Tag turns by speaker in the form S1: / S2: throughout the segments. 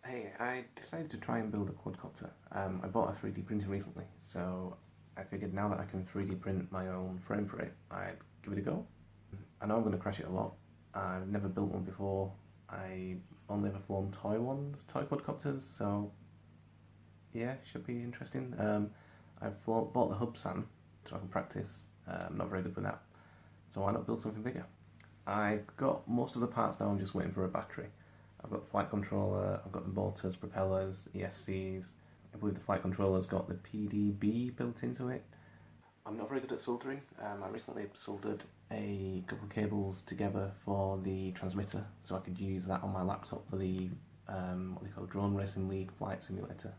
S1: Hey, I decided to try and build a quadcopter. I bought a 3D printer recently, so I figured now that I can 3D print my own frame for it, I'd give it a go. I know I'm going to crash it a lot. I've never built one before. I only ever flown toy quadcopters, so yeah, should be interesting. Bought the hub SAN so I can practice. I'm not very good with that, so why not build something bigger? I've got most of the parts now, I'm just waiting for a battery. I've got the flight controller, I've got the motors, propellers, ESCs. I believe the flight controller's got the PDB built into it. I'm not very good at soldering. I recently soldered a couple of cables together for the transmitter, so I could use that on my laptop for the what they call Drone Racing League flight simulator.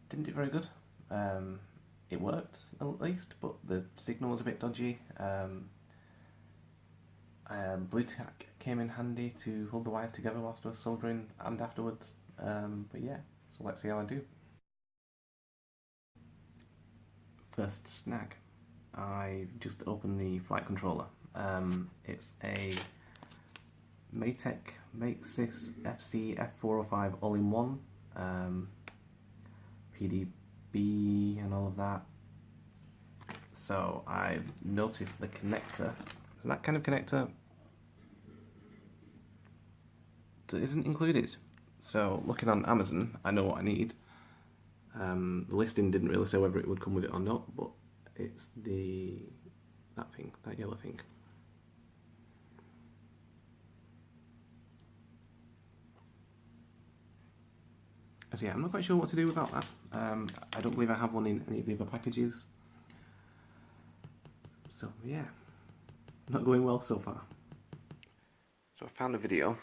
S1: Didn't do very good. It worked at least, but the signal was a bit dodgy. Blue tack came in handy to hold the wires together whilst I was soldering and afterwards. But yeah, so let's see how I do. First snag. I've just opened the flight controller. It's a Maytec Makesys FC F405 all-in-one, PDB and all of that. So I've noticed the connector. So that kind of connector isn't included. So looking on Amazon, I know what I need. The listing didn't really say whether it would come with it or not, but it's that yellow thing. So yeah, I'm not quite sure what to do without that. I don't believe I have one in any of the other packages. So yeah, not going well so far. So I found a video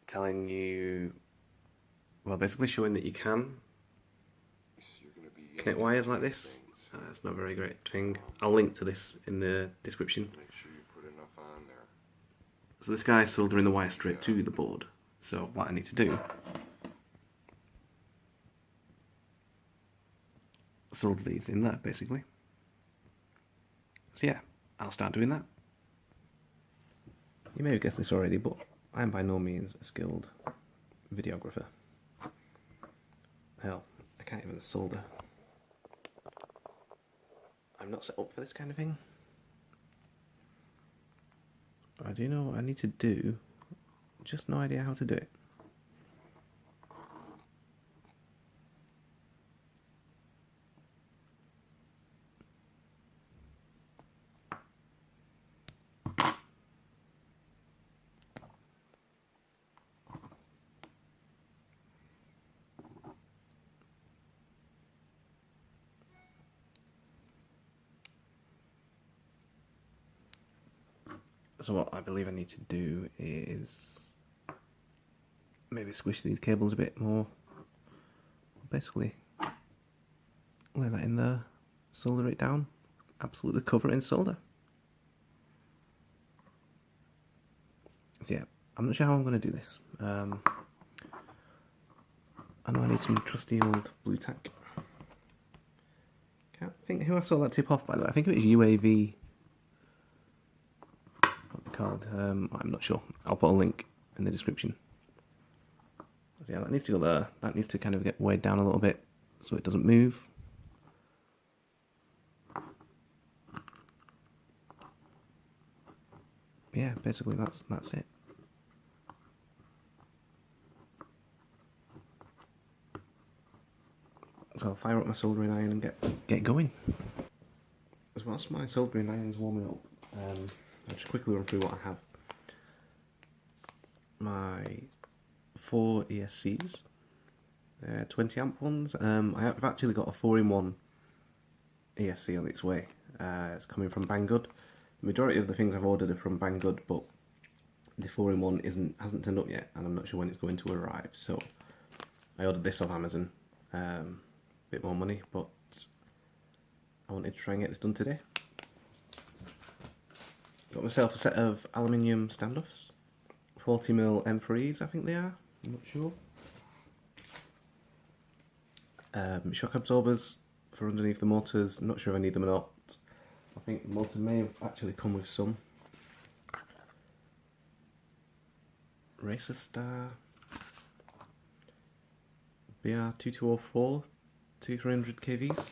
S1: telling you, well, basically showing that you can connect wires like this. It's not a very great thing. I'll link to this in the description.
S2: Make sure you put enough on there.
S1: So this guy's soldering the wire straight to the board. So what I need to do, solder these in there basically. So yeah, I'll start doing that. You may have guessed this already, but I'm by no means a skilled videographer. Hell, I can't even solder. I'm not set up for this kind of thing. But I do know what I need to do, just no idea how to do it. So what I believe I need to do is maybe squish these cables a bit more. Basically, lay that in there, solder it down, absolutely cover it in solder. So yeah, I'm not sure how I'm going to do this. I know I need some trusty old blue tack. Can't think who I saw that tip off, by the way. I think it was UAV. Called. I'm not sure. I'll put a link in the description. So yeah, that needs to go there. That needs to kind of get weighed down a little bit so it doesn't move. Yeah, basically that's it. So I'll fire up my soldering iron and get going. As whilst my soldering iron's warming up, I'll just quickly run through what I have. My 4 ESCs, 20 amp ones. I've actually got a 4-in-1 ESC on its way. It's coming from Banggood. The majority of the things I've ordered are from Banggood, but the 4-in-1 hasn't turned up yet, and I'm not sure when it's going to arrive. So I ordered this off Amazon. Bit more money, but I wanted to try and get this done today. Got myself a set of aluminium standoffs, 40mm M3s I think they are, I'm not sure. Shock absorbers for underneath the motors, I'm not sure if I need them or not. I think the motor may have actually come with some. Racer Star BR2204 2300 kVs,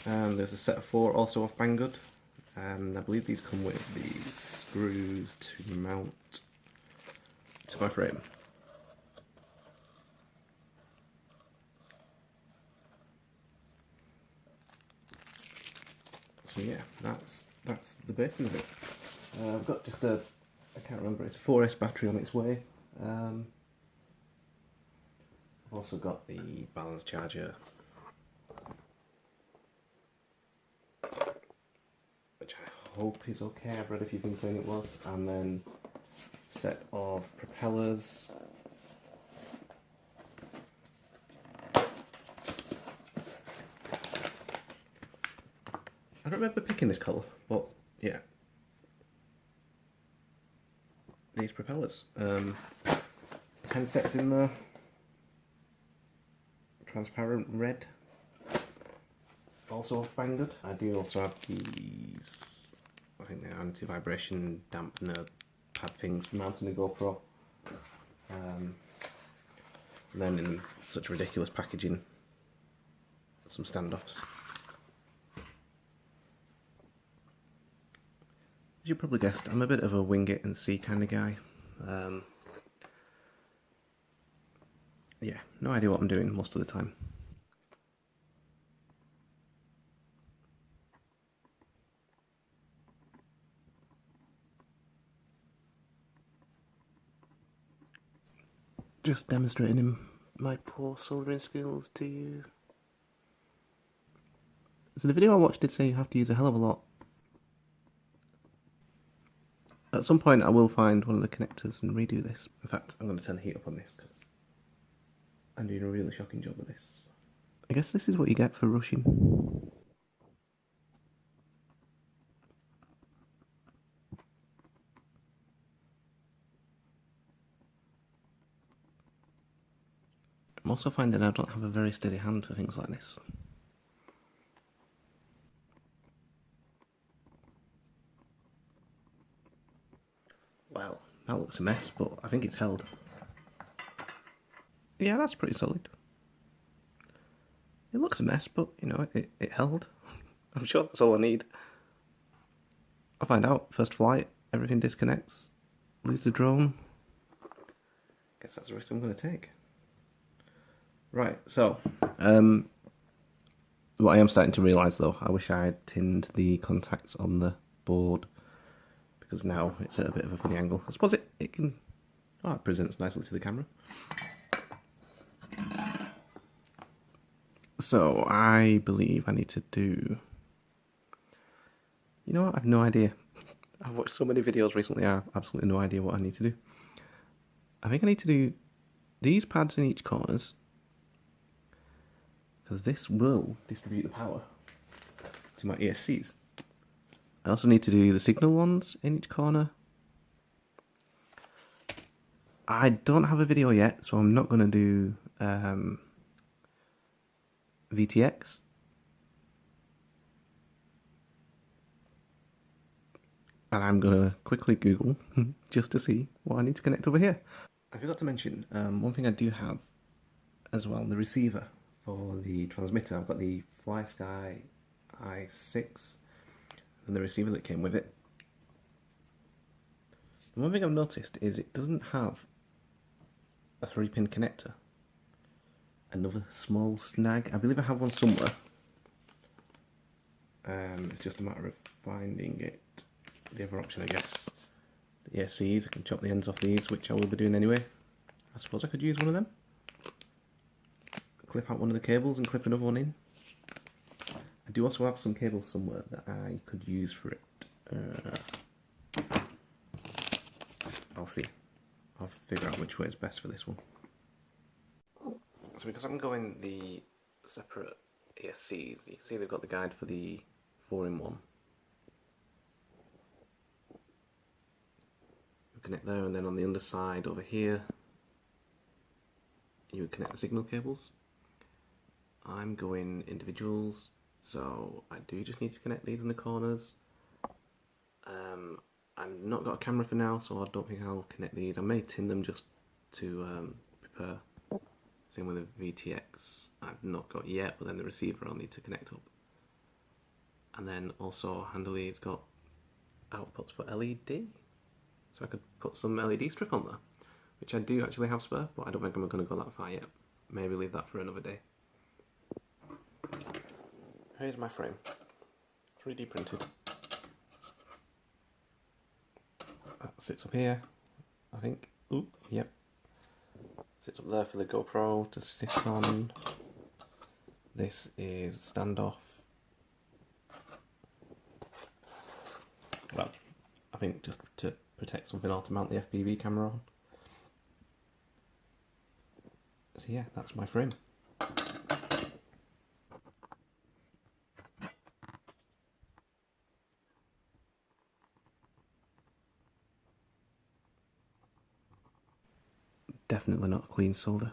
S1: and there's a set of 4 also off Banggood, and I believe these come with these screws to mount to my frame. So yeah, that's the basis of it. I've got just a, I can't remember, it's a 4S battery on its way. I've also got the balance charger, which I hope is okay. I've read a few things saying it was, and then a set of propellers. I don't remember picking this colour, but yeah. These propellers. 10 sets in there. Transparent red. Also off Banggood. I do also have these, I think they're anti-vibration dampener pad things mounting the GoPro. And then in such ridiculous packaging, some standoffs. As you probably guessed, I'm a bit of a wing it and see kind of guy. Yeah, no idea what I'm doing most of the time. Just demonstrating my poor soldering skills to you. So the video I watched did say you have to use a hell of a lot. At some point I will find one of the connectors and redo this. In fact, I'm going to turn the heat up on this because I'm doing a really shocking job of this. I guess this is what you get for rushing. I'm also finding I don't have a very steady hand for things like this. Well, that looks a mess, but I think it's held. Yeah, that's pretty solid. It looks a mess, but you know, it held. I'm sure that's all I need. I'll find out. First flight, everything disconnects, lose the drone. Guess that's the risk I'm going to take. Right, so, what I am starting to realise though, I wish I had tinned the contacts on the board, because now it's at a bit of a funny angle. I suppose it can, oh, it presents nicely to the camera. So I believe I need to do, you know what, I have no idea. I've watched so many videos recently, I have absolutely no idea what I need to do. I think I need to do these pads in each corners, because this will distribute the power to my ESCs. I also need to do the signal ones in each corner. I don't have a video yet, so I'm not going to do VTX. And I'm going to quickly Google just to see what I need to connect over here. I forgot to mention, one thing I do have as well, the receiver for the transmitter. I've got the FlySky i6 and the receiver that came with it. And one thing I've noticed is it doesn't have a 3-pin connector. Another small snag. I believe I have one somewhere. It's just a matter of finding it. The other option, I guess, the ESCs, I can chop the ends off these, which I will be doing anyway. I suppose I could use one of them. Clip out one of the cables and clip another one in. I do also have some cables somewhere that I could use for it. I'll see. I'll figure out which way is best for this one. So because I'm going the separate ESCs, you can see they've got the guide for the 4-in-1. Connect there, and then on the underside over here you would connect the signal cables. I'm going individuals, so I do just need to connect these in the corners. I've not got a camera for now, so I don't think I'll connect these. I may tin them just to prepare. Same with the VTX. I've not got yet, but then the receiver I'll need to connect up. And then also, handily, it's got outputs for LED, so I could put some LED strip on there, which I do actually have spare, but I don't think I'm going to go that far yet. Maybe leave that for another day. Here's my frame, 3D printed. That sits up here, I think. Oop, yep. Sits up there for the GoPro to sit on. This is standoff. Well, I think just to protect something or to mount the FPV camera on. So yeah, that's my frame. Definitely not a clean solder.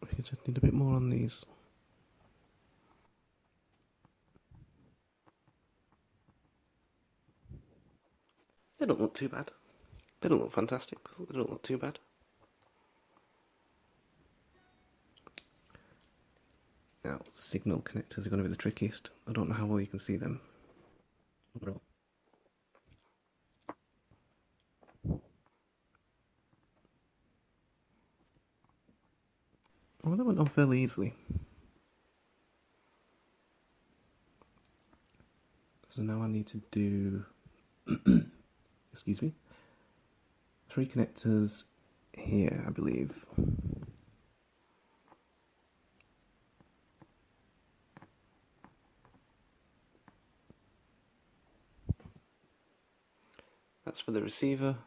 S1: I think I just need a bit more on these. They don't look too bad. They don't look fantastic, but they don't look too bad. Now, signal connectors are going to be the trickiest. I don't know how well you can see them. Well, that went on fairly easily. So now I need to do, excuse me, 3 connectors here, I believe. That's for the receiver.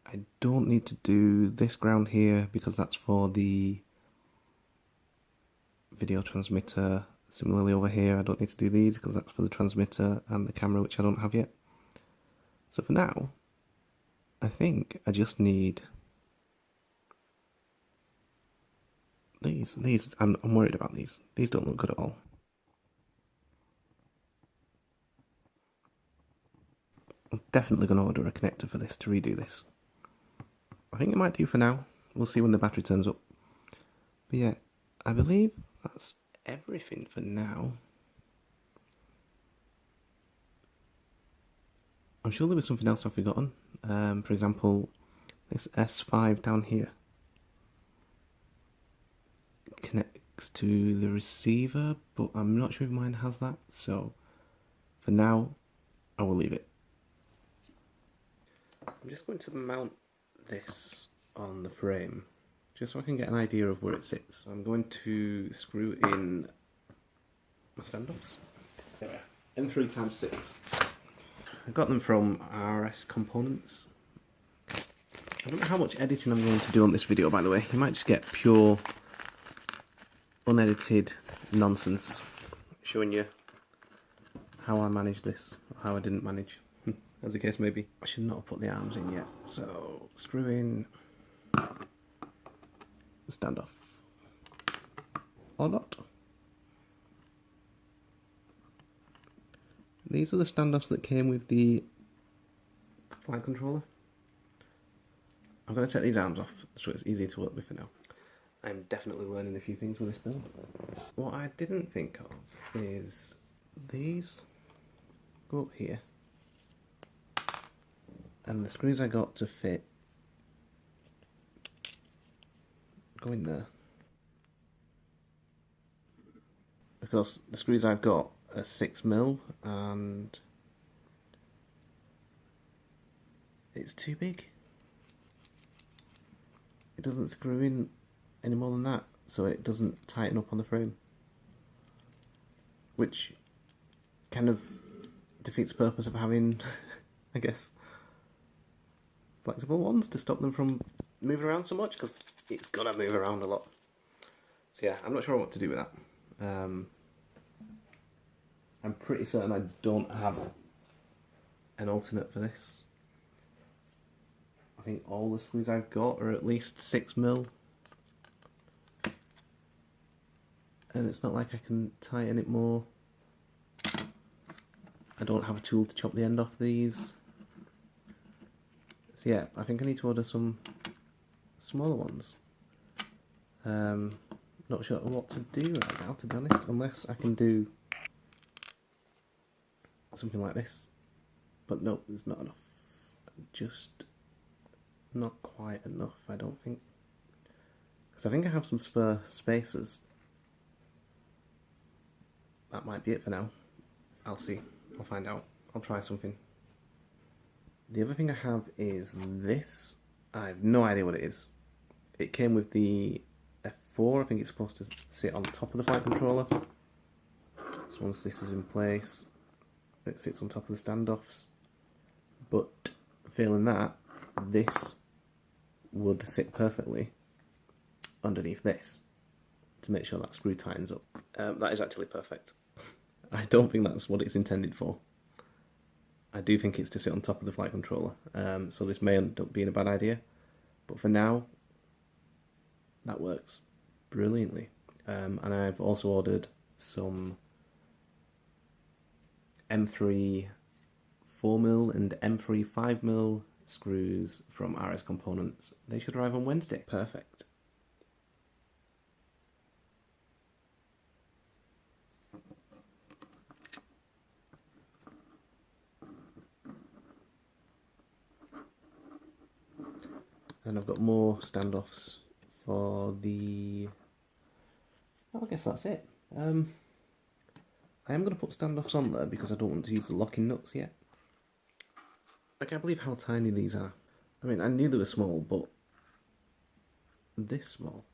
S1: I don't need to do this ground here because that's for the video transmitter. Similarly over here, I don't need to do these because that's for the transmitter and the camera, which I don't have yet. So for now, I think I just need these. I'm worried about these. These don't look good at all. I'm definitely going to order a connector for this to redo this. I think it might do for now. We'll see when the battery turns up. But yeah, I believe that's everything for now. I'm sure there was something else I've forgotten. For example, this S5 down here connects to the receiver, but I'm not sure if mine has that. So for now, I will leave it. I'm just going to mount this on the frame, just so I can get an idea of where it sits. I'm going to screw in my standoffs. There we are. M3x6. I got them from RS Components. I don't know how much editing I'm going to do on this video, by the way. You might just get pure, unedited nonsense showing you how I managed this, or how I didn't manage, as the case may be. I should not have put the arms in yet. So, screw in the standoff. Or not. These are the standoffs that came with the flight controller. I'm going to take these arms off so it's easier to work with for now. I'm definitely learning a few things with this build. What I didn't think of is these go up here, and the screws I got to fit go in there. Because the screws I've got are 6mm and it's too big. It doesn't screw in any more than that, so it doesn't tighten up on the frame, which kind of defeats the purpose of having, I guess, flexible ones to stop them from moving around so much, because it's gonna move around a lot. So yeah, I'm not sure what to do with that. I'm pretty certain I don't have an alternate for this. I think all the screws I've got are at least 6mm. And it's not like I can tighten it more. I don't have a tool to chop the end off these. So yeah, I think I need to order some smaller ones. Not sure what to do right now, to be honest, unless I can do something like this. But no, there's not enough. Just not quite enough, I don't think. Because I think I have some spare spacers. That might be it for now. I'll see. I'll find out. I'll try something. The other thing I have is this. I have no idea what it is. It came with the F4. I think it's supposed to sit on top of the flight controller. So once this is in place, it sits on top of the standoffs. But failing that, this would sit perfectly underneath this to make sure that screw tightens up. That is actually perfect. I don't think that's what it's intended for. I do think it's to sit on top of the flight controller, so this may end up being a bad idea, but for now, that works brilliantly. And I've also ordered some M3 4mm and M3 5mm screws from RS Components. They should arrive on Wednesday. Perfect. And I've got more standoffs for the... I guess that's it. I am going to put standoffs on there because I don't want to use the locking nuts yet. I can't believe how tiny these are. I mean, I knew they were small, but this small.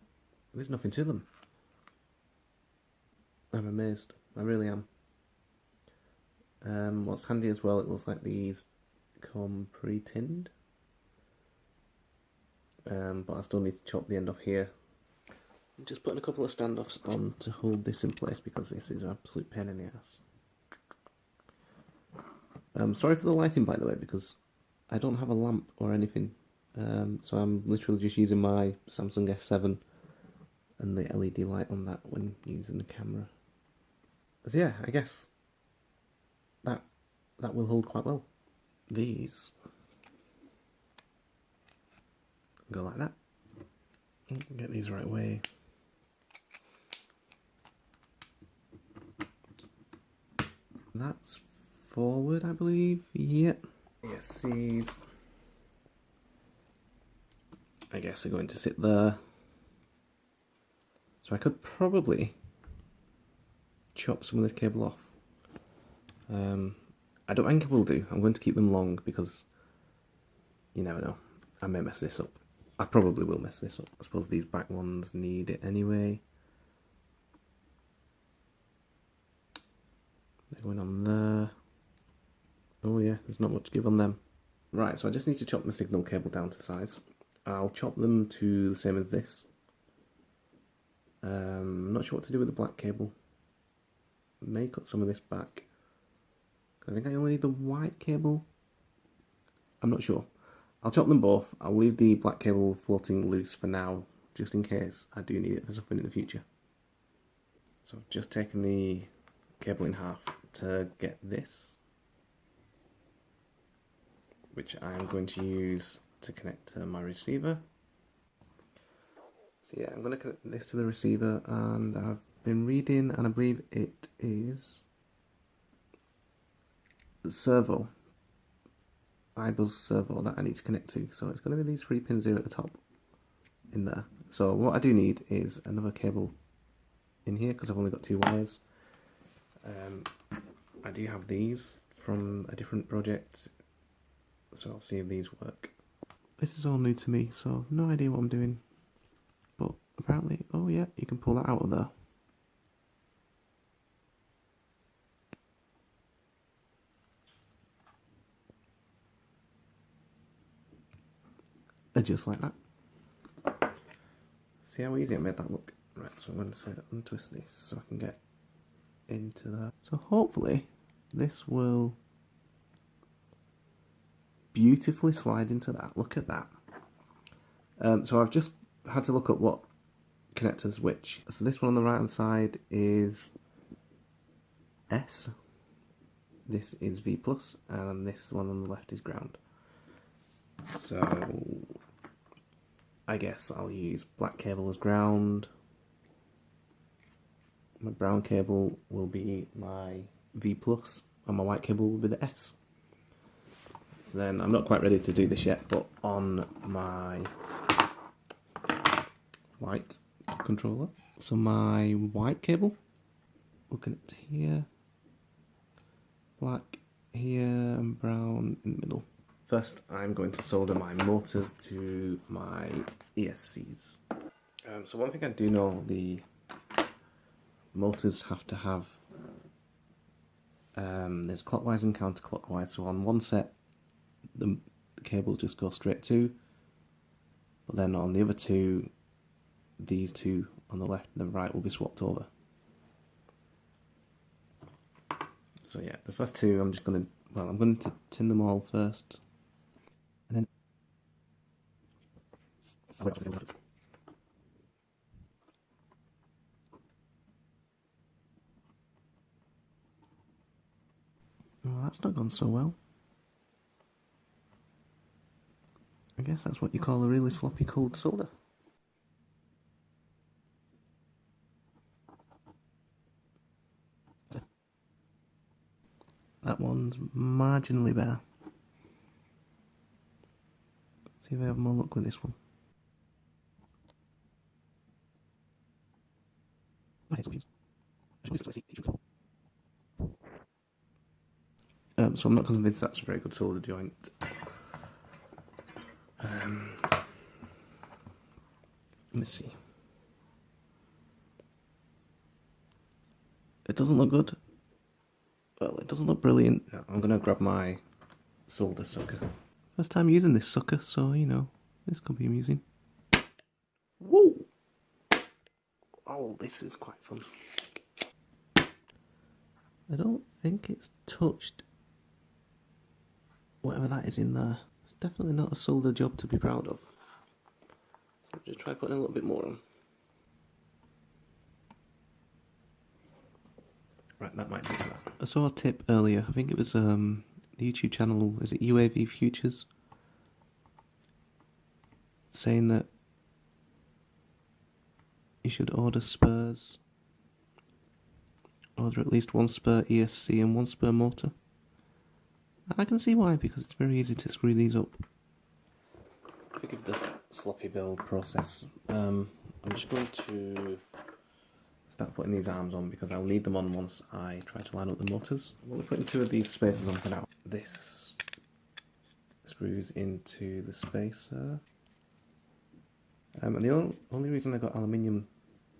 S1: There's nothing to them. I'm amazed. I really am. What's handy as well, it looks like these come pre-tinned. But I still need to chop the end off here. I'm just putting a couple of standoffs on to hold this in place because this is an absolute pain in the ass. Sorry for the lighting, by the way, because I don't have a lamp or anything. So I'm literally just using my Samsung S7 and the LED light on that when using the camera. So yeah, I guess that will hold quite well. These go like that. Get these the right way. That's forward, I believe. Yep. ESCs. I guess are going to sit there. So I could probably chop some of this cable off. I don't think I will do. I'm going to keep them long because you never know. I may mess this up. I probably will mess this up. I suppose these back ones need it anyway. They're going on there. Oh yeah, there's not much give on them. Right, so I just need to chop the signal cable down to size. I'll chop them to the same as this. I'm not sure what to do with the black cable. May cut some of this back. I think I only need the white cable. I'm not sure. I'll chop them both. I'll leave the black cable floating loose for now, just in case I do need it for something in the future. So I've just taken the cable in half to get this, which I'm going to use to connect to my receiver. So yeah, I'm going to connect this to the receiver, and I've been reading, and I believe it is the servo. iBuzz servo that I need to connect to, so it's going to be these 3 pins here at the top in there. So what I do need is another cable in here because I've only got 2 wires. I do have these from a different project, so I'll see if these work. This is all new to me, so I've no idea what I'm doing, but apparently, oh yeah, you can pull that out of there. Just like that. See how easy I made that look? Right, so I'm going to untwist this so I can get into that. So hopefully this will beautifully slide into that. Look at that. So I've just had to look at what connectors which. So this one on the right hand side is S, this is V+, and this one on the left is ground. So I guess I'll use black cable as ground. My brown cable will be my V+, and my white cable will be the S. So then, I'm not quite ready to do this yet, but on my white controller, so my white cable will connect here, black here, and brown in the middle. First, I'm going to solder my motors to my ESCs. So one thing I do know, the motors have to have, there's clockwise and counterclockwise, so on one set the cables just go straight to, but then on the other two, these two on the left and the right will be swapped over. So yeah, the first two I'm going to tin them all first, and then well, that's not gone so well. I guess that's what you call a really sloppy cold solder. That one's marginally better. See if I have more luck with this one. So I'm not convinced that's a very good solder joint. Let me see. It doesn't look good. Well, it doesn't look brilliant. No, I'm going to grab my solder sucker. First time using this sucker, so you know, this could be amusing. Whoa! Oh, this is quite fun. I don't think it's touched whatever that is in there. It's definitely not a solder job to be proud of. So just try putting a little bit more on. Right, that might do that. I saw a tip earlier, I think it was the YouTube channel, is it UAV Futures? Saying that you should order spurs. Order at least one spur ESC and one spur motor. And I can see why, because it's very easy to screw these up. Forgive the sloppy build process. I'm just going to start putting these arms on because I'll need them on once I try to line up the motors. I'm only putting two of these spacers on for now. This screws into the spacer. And the only reason I got aluminium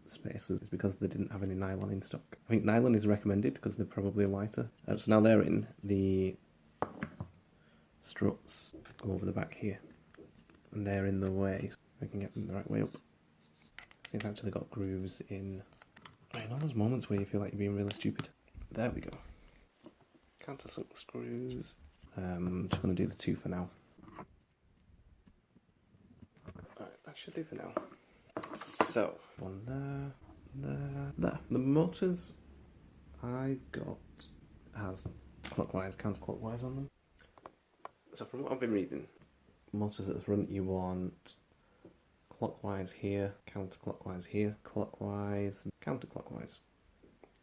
S1: spacers is because they didn't have any nylon in stock. I think nylon is recommended because they're probably lighter. So now they're in, the struts go over the back here. And they're in the way, so I can get them the right way up. It's actually got grooves in. I know those moments where you feel like you're being really stupid. There we go. Countersunk screws. I'm just going to do the two for now. Alright, that should do for now. So, one there. The motors I've got has clockwise, counterclockwise on them. So from what I've been reading, motors at the front you want clockwise here, counterclockwise here, clockwise, counterclockwise.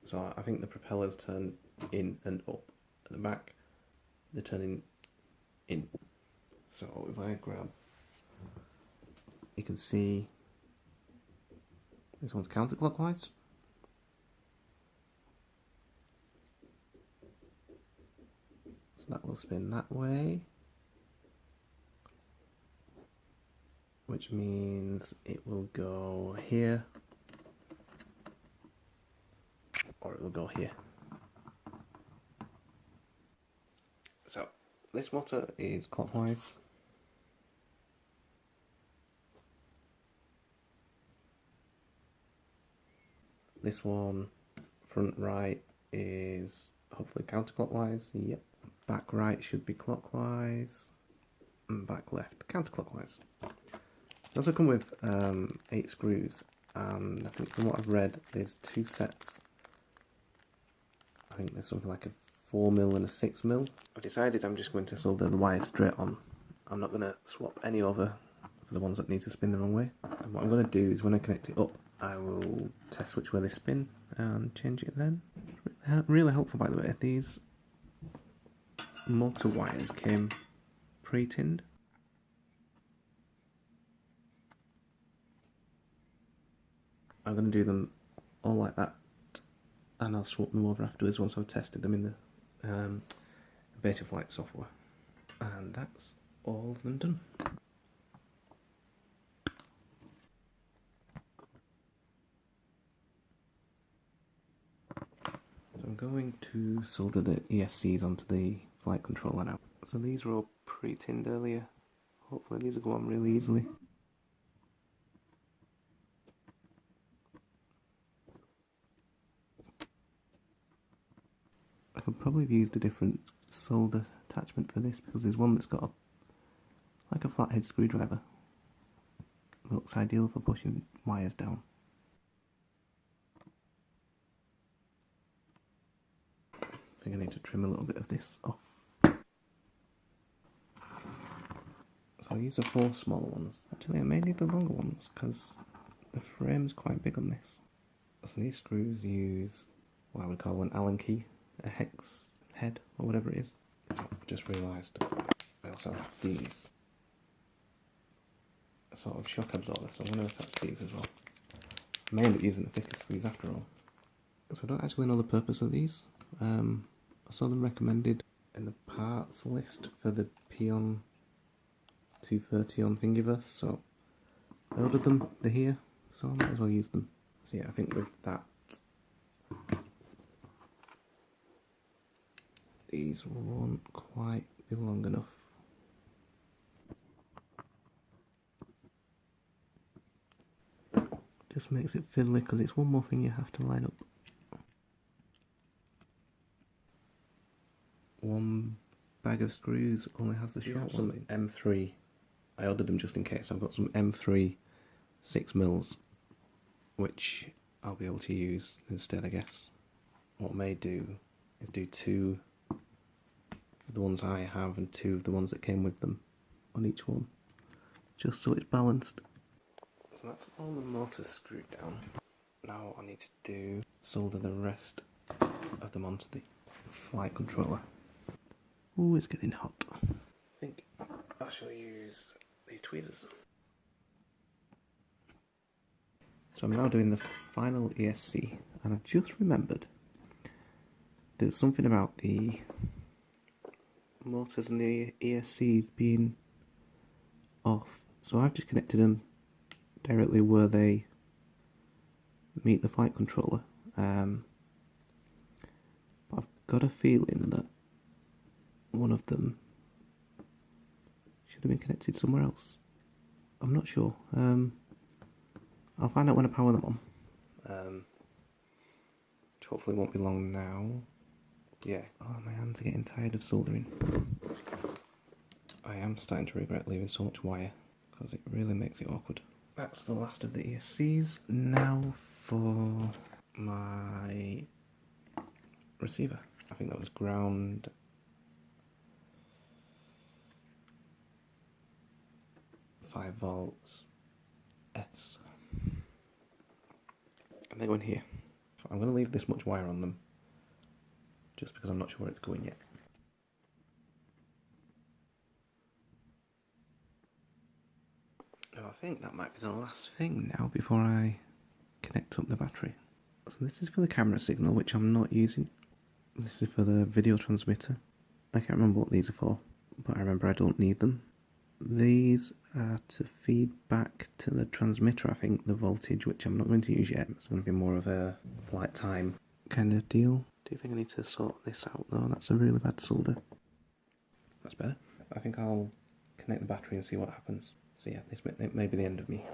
S1: So I think the propellers turn in and up. At the back, they're turning in. So if I grab, you can see this one's counterclockwise. So that will spin that way. Which means it will go here, or it will go here. So, this motor is clockwise. This one, front right, is hopefully counterclockwise, yep. Back right should be clockwise, and back left counterclockwise. They also come with 8 screws, and I think from what I've read, there's 2 sets. I think there's something like a 4mm and a 6mm. I've decided I'm just going to solder the wires straight on. I'm not going to swap any over for the ones that need to spin the wrong way. And what I'm going to do is when I connect it up, I will test which way they spin and change it then. Really helpful, by the way. These motor wires came pre-tinned. I'm going to do them all like that, and I'll swap them over afterwards once I've tested them in the Betaflight software. And that's all of them done. So I'm going to solder the ESCs onto the flight controller now. So these were all pre-tinned earlier. Hopefully these will go on really easily. I could probably have used a different solder attachment for this because there's one that's got like a flathead screwdriver. It looks ideal for pushing wires down. I think I need to trim a little bit of this off. So these are 4 smaller ones. Actually I may need the longer ones because the frame's quite big on this. So these screws use what I would call an Allen key, a hex head or whatever it is. I've just realised I also have these sort of shock absorber, so I'm going to attach these as well. I may end up using the thicker screws after all. So I don't actually know the purpose of these. I saw them recommended in the parts list for the Peon 230 on Thingiverse, so I ordered them. They're here, so I might as well use them. So yeah, I think with that, these won't quite be long enough. Just makes it fiddly because it's one more thing you have to line up. One bag of screws only has the short ones. Some M3. I ordered them just in case. I've got some M3 6mm, which I'll be able to use instead, I guess. What I may do is do 2 of the ones I have and 2 of the ones that came with them on each one, just so it's balanced. So that's all the motors screwed down. Now what I need to do is solder the rest of them onto the flight controller. Ooh, it's getting hot. I think I shall use these tweezers. So I'm now doing the final ESC, and I've just remembered there's something about the motors and the ESCs being off. So I've just connected them directly where they meet the flight controller. But I've got a feeling that one of them should have been connected somewhere else. I'm not sure. I'll find out when I power them on. Which hopefully won't be long now. Yeah. Oh, my hands are getting tired of soldering. I am starting to regret leaving so much wire because it really makes it awkward. That's the last of the ESCs. Now for my receiver. I think that was ground 5 volts S. And they go in here. I'm going to leave this much wire on them just because I'm not sure where it's going yet. Now I think that might be the last thing now before I connect up the battery. So this is for the camera signal, which I'm not using. This is for the video transmitter. I can't remember what these are for, but I remember I don't need them. These are to feed back to the transmitter, I think, the voltage, which I'm not going to use yet. It's going to be more of a flight time kind of deal. Do you think I need to sort this out though? That's a really bad solder. That's better. I think I'll connect the battery and see what happens. So yeah, this may be the end of me.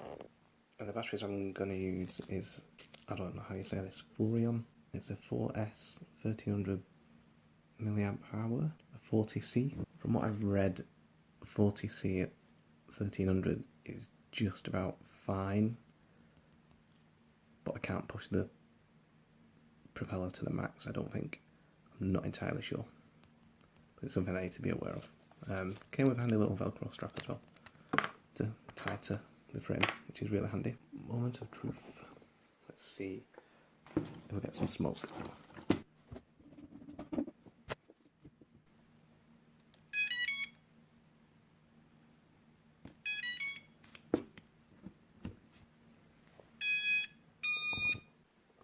S1: And the batteries I'm going to use is, I don't know how you say this, Fluorion. It's a 4S 1300 milliamp hour, a 40C. From what I've read, 40C at 1300 is just about fine, but I can't push the propeller to the max, I don't think. I'm not entirely sure, but it's something I need to be aware of. Came with a handy little Velcro strap as well to tie to the frame, which is really handy. Moment of truth. Let's see if we get some smoke.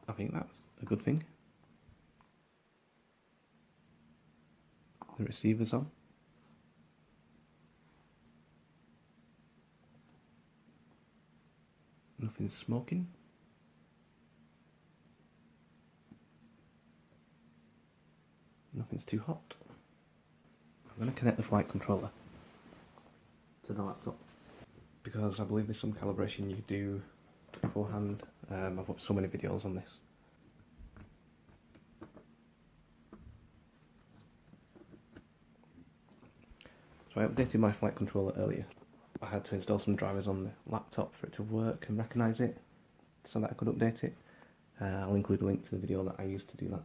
S1: I think that's a good thing. The receiver's on. Nothing's smoking. Nothing's too hot. I'm going to connect the flight controller to the laptop because I believe there's some calibration you do beforehand. I've watched so many videos on this. So I updated my flight controller earlier. I had to install some drivers on the laptop for it to work and recognise it so that I could update it. I'll include a link to the video that I used to do that.